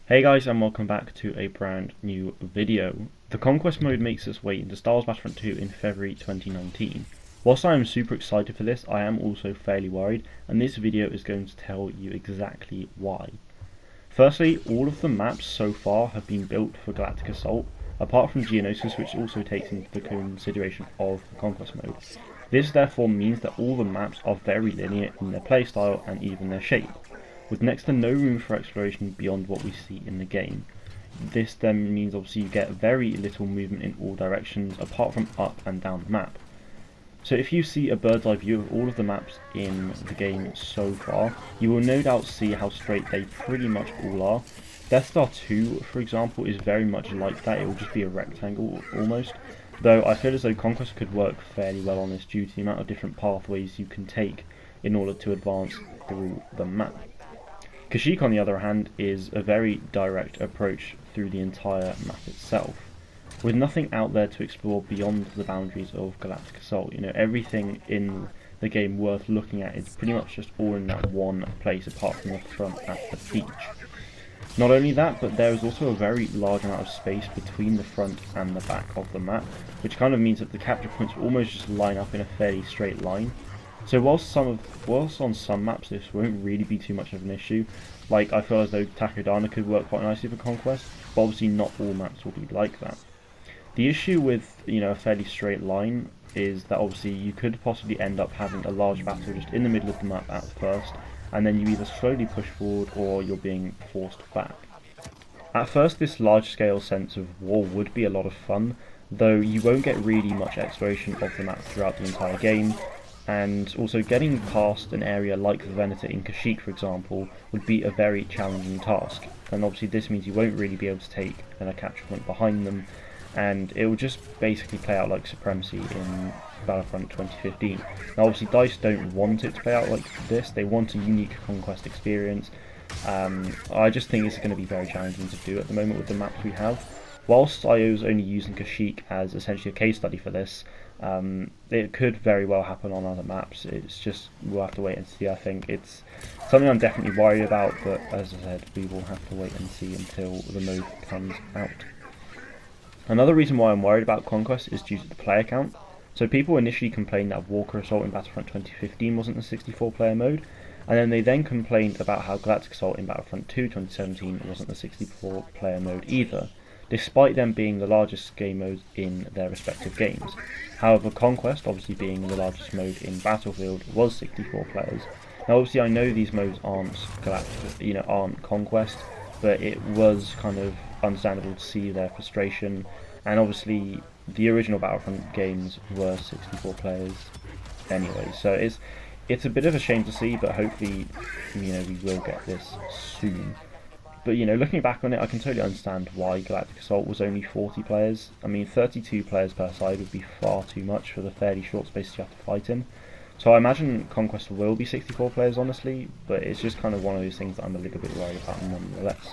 Hey guys, and welcome back to a brand new video. The Conquest mode makes its way into Star Wars Battlefront 2 in February 2019. Whilst I am super excited for this, I am also fairly worried, and this video is going to tell you exactly why. Firstly, all of the maps so far have been built for Galactic Assault, apart from Geonosis, which also takes into the consideration of the Conquest mode. This therefore means that all the maps are very linear in their playstyle and even their shape, with next to no room for exploration beyond what we see in the game. This then means obviously you get very little movement in all directions apart from up and down the map. So if you see a bird's eye view of all of the maps in the game so far, you will no doubt see how straight they pretty much all are. Death Star 2, for example, is very much like that. It will just be a rectangle almost, though I feel as though Conquest could work fairly well on this due to the amount of different pathways you can take in order to advance through the map. Kashyyyk, on the other hand, is a very direct approach through the entire map itself, with nothing out there to explore beyond the boundaries of Galactic Assault. You know, everything in the game worth looking at is pretty much just all in that one place, apart from the front at the beach. Not only that, but there is also a very large amount of space between the front and the back of the map, which kind of means that the capture points will almost just line up in a fairly straight line. So whilst on some maps this won't really be too much of an issue, like I feel as though Takodana could work quite nicely for Conquest, but obviously not all maps will be like that. The issue with, a fairly straight line is that obviously you could possibly end up having a large battle just in the middle of the map at first, and then you either slowly push forward or you're being forced back. At first, this large-scale sense of war would be a lot of fun, though you won't get really much exploration of the map throughout the entire game, and also getting past an area like the Venator in Kashyyyk, for example, would be a very challenging task, and obviously this means you won't really be able to take a capture point behind them, and it will just basically play out like Supremacy in Battlefront 2015. Now obviously DICE don't want it to play out like this, they want a unique Conquest experience. I just think it's going to be very challenging to do at the moment with the maps we have. Whilst I was only using Kashyyyk as essentially a case study for this, it could very well happen on other maps. It's just, we'll have to wait and see. I think it's something I'm definitely worried about, but as I said, we will have to wait and see until the mode comes out. Another reason why I'm worried about Conquest is due to the player count. So people initially complained that Walker Assault in Battlefront 2015 wasn't a 64 player mode, and then they complained about how Galactic Assault in Battlefront 2 2017 wasn't a 64 player mode either, despite them being the largest game modes in their respective games. However, Conquest, obviously being the largest mode in Battlefield, was 64 players. Now obviously I know these modes aren't aren't Conquest, but it was kind of understandable to see their frustration, and obviously the original Battlefront games were 64 players anyway, so it's a bit of a shame to see, but hopefully we will get this soon. But looking back on it, I can totally understand why Galactic Assault was only 40 players. I mean, 32 players per side would be far too much for the fairly short space you have to fight in. So I imagine Conquest will be 64 players, honestly, but it's just kind of one of those things that I'm a little bit worried about nonetheless.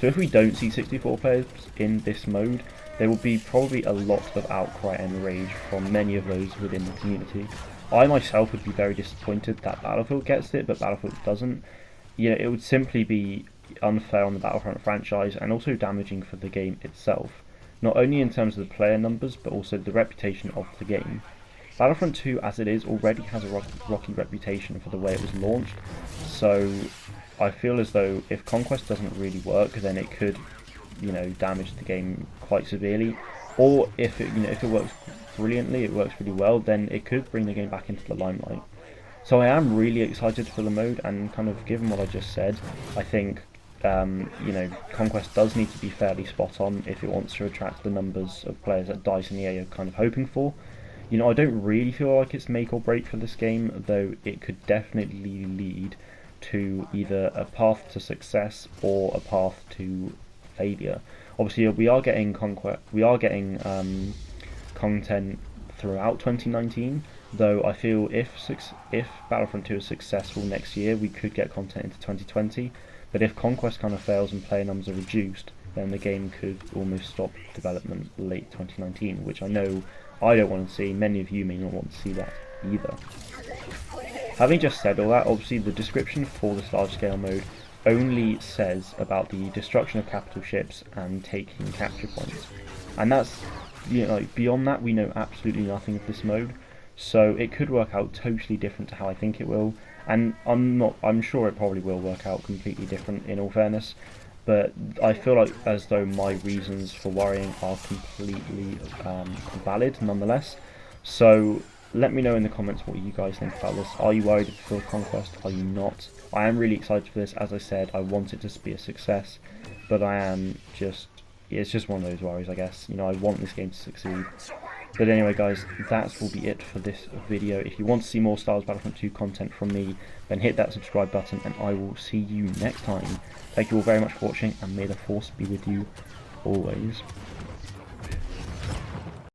So if we don't see 64 players in this mode, there will be probably a lot of outcry and rage from many of those within the community. I myself would be very disappointed that Battlefield gets it, but Battlefield doesn't. It would simply be unfair on the Battlefront franchise and also damaging for the game itself, not only in terms of the player numbers but also the reputation of the game. Battlefront 2 as it is already has a rocky reputation for the way it was launched, so I feel as though if Conquest doesn't really work, then it could damage the game quite severely, or if it works brilliantly, it works really well, then it could bring the game back into the limelight. So I am really excited for the mode, and kind of given what I just said, I think Conquest does need to be fairly spot on if it wants to attract the numbers of players that DICE and EA are kind of hoping for. I don't really feel like it's make or break for this game, though it could definitely lead to either a path to success or a path to failure. Obviously, we are getting content throughout 2019, though I feel if Battlefront 2 is successful next year, we could get content into 2020, but if Conquest kind of fails and player numbers are reduced, then the game could almost stop development late 2019, which I know I don't want to see. Many of you may not want to see that either. Having just said all that, obviously the description for this large scale mode only says about the destruction of capital ships and taking capture points, and that's, you know, like, beyond that we know absolutely nothing of this mode. So it could work out totally different to how I think it will, and I'm sure it probably will work out completely different in all fairness, but I feel like as though my reasons for worrying are completely valid nonetheless. So let me know in the comments what you guys think about this. Are you worried for Conquest? Are you not? I am really excited for this. As I said, I want it to be a success, but I am just, it's just one of those worries, I guess. You know, I want this game to succeed. But anyway guys, that will be it for this video. If you want to see more Star Wars Battlefront 2 content from me, then hit that subscribe button and I will see you next time. Thank you all very much for watching, and may the Force be with you always.